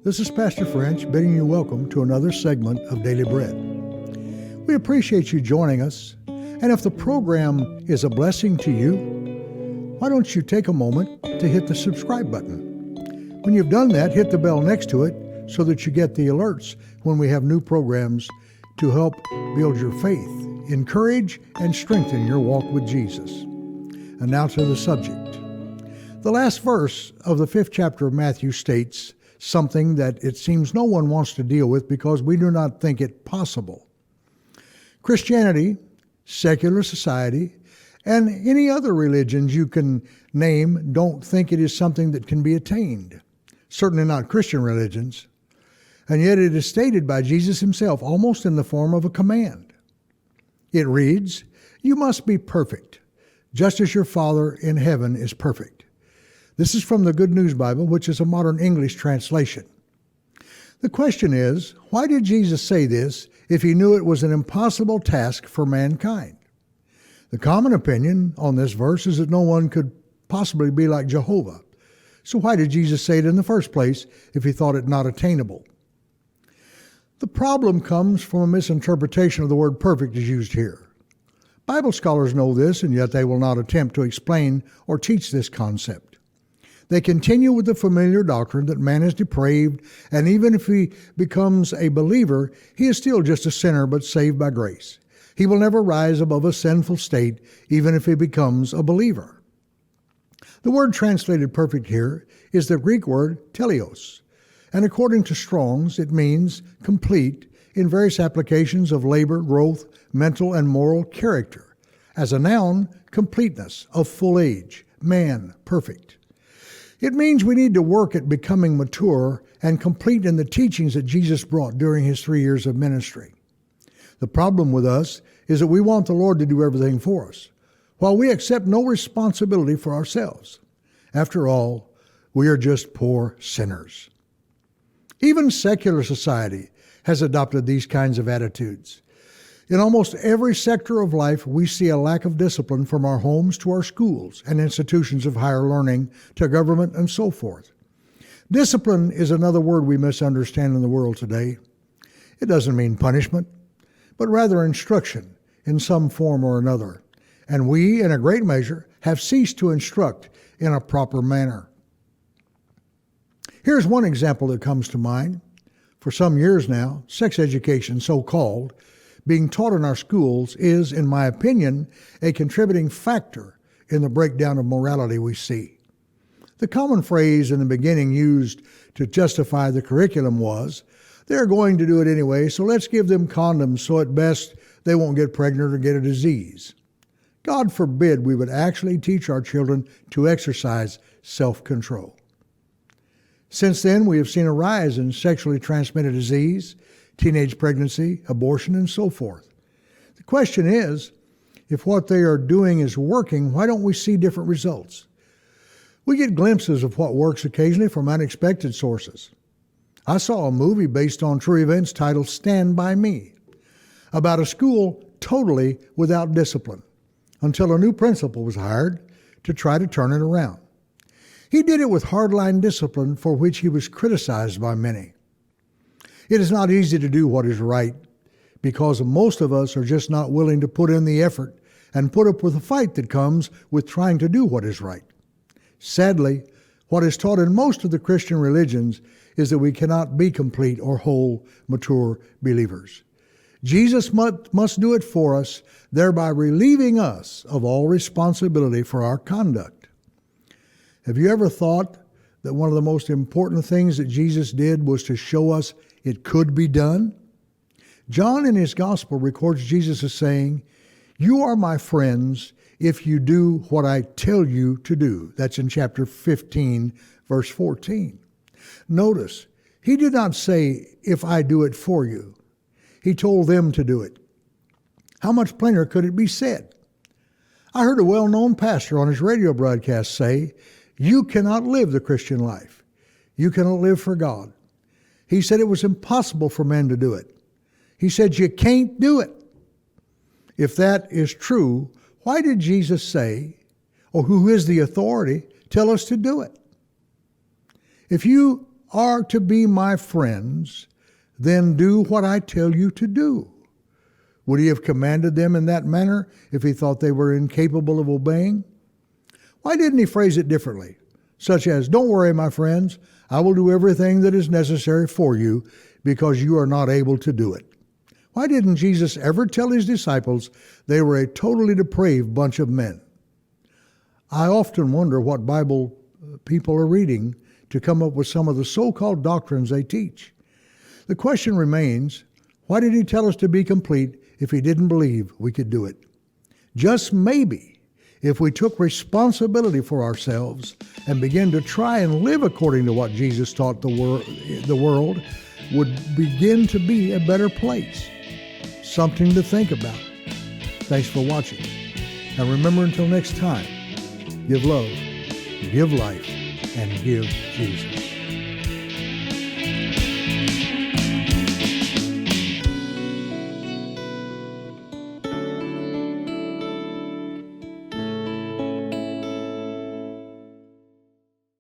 This is Pastor French bidding you welcome to another segment of Daily Bread. We appreciate you joining us, and if the program is a blessing to you, why don't you take a moment to hit the subscribe button. When you've done that, hit the bell next to it so that you get the alerts when we have new programs to help build your faith, encourage, and strengthen your walk with Jesus. And now to the subject. The last verse of the 5th chapter of Matthew states something that it seems no one wants to deal with because we do not think it possible. Christianity, secular society, and any other religions you can name don't think it is something that can be attained. Certainly not Christian religions. And yet it is stated by Jesus himself almost in the form of a command. It reads, "You must be perfect, just as your Father in heaven is perfect." This is from the Good News Bible, which is a modern English translation. The question is, why did Jesus say this if he knew it was an impossible task for mankind? The common opinion on this verse is that no one could possibly be like Jehovah. So why did Jesus say it in the first place if he thought it not attainable? The problem comes from a misinterpretation of the word perfect as used here. Bible scholars know this, and yet they will not attempt to explain or teach this concept. They continue with the familiar doctrine that man is depraved, and even if he becomes a believer, he is still just a sinner but saved by grace. He will never rise above a sinful state, even if he becomes a believer. The word translated perfect here is the Greek word teleos, and according to Strong's, it means complete in various applications of labor, growth, mental, and moral character. As a noun, completeness, of full age, man, perfect. It means we need to work at becoming mature and complete in the teachings that Jesus brought during his 3 years of ministry. The problem with us is that we want the Lord to do everything for us, while we accept no responsibility for ourselves. After all, we are just poor sinners. Even secular society has adopted these kinds of attitudes. In almost every sector of life, we see a lack of discipline from our homes to our schools and institutions of higher learning to government and so forth. Discipline is another word we misunderstand in the world today. It doesn't mean punishment, but rather instruction in some form or another. And we, in a great measure, have ceased to instruct in a proper manner. Here's one example that comes to mind. For some years now, sex education, so-called, being taught in our schools is, in my opinion, a contributing factor in the breakdown of morality we see. The common phrase in the beginning used to justify the curriculum was, "They're going to do it anyway, so let's give them condoms so at best they won't get pregnant or get a disease." God forbid we would actually teach our children to exercise self-control. Since then, we have seen a rise in sexually transmitted disease, teenage pregnancy, abortion, and so forth. The question is, if what they are doing is working, why don't we see different results? We get glimpses of what works occasionally from unexpected sources. I saw a movie based on true events titled Stand By Me, about a school totally without discipline, until a new principal was hired to try to turn it around. He did it with hardline discipline for which he was criticized by many. It is not easy to do what is right because most of us are just not willing to put in the effort and put up with the fight that comes with trying to do what is right. Sadly, what is taught in most of the Christian religions is that we cannot be complete or whole, mature believers. Jesus must do it for us, thereby relieving us of all responsibility for our conduct. Have you ever thought that one of the most important things that Jesus did was to show us it could be done? John in his gospel records Jesus as saying, "You are my friends if you do what I tell you to do." That's in chapter 15, verse 14. Notice, he did not say, "If I do it for you." He told them to do it. How much plainer could it be said? I heard a well-known pastor on his radio broadcast say, "You cannot live the Christian life. You cannot live for God." He said it was impossible for men to do it. He said, "You can't do it." If that is true, why did Jesus say, or who is the authority, tell us to do it? If you are to be my friends, then do what I tell you to do. Would he have commanded them in that manner if he thought they were incapable of obeying? Why didn't he phrase it differently? Such as, don't worry, my friends, I will do everything that is necessary for you because you are not able to do it. Why didn't Jesus ever tell his disciples they were a totally depraved bunch of men? I often wonder what Bible people are reading to come up with some of the so-called doctrines they teach. The question remains, why did he tell us to be complete if he didn't believe we could do it? Just maybe, if we took responsibility for ourselves and began to try and live according to what Jesus taught, the world would begin to be a better place. Something to think about. Thanks for watching. And remember, until next time, give love, give life, and give Jesus.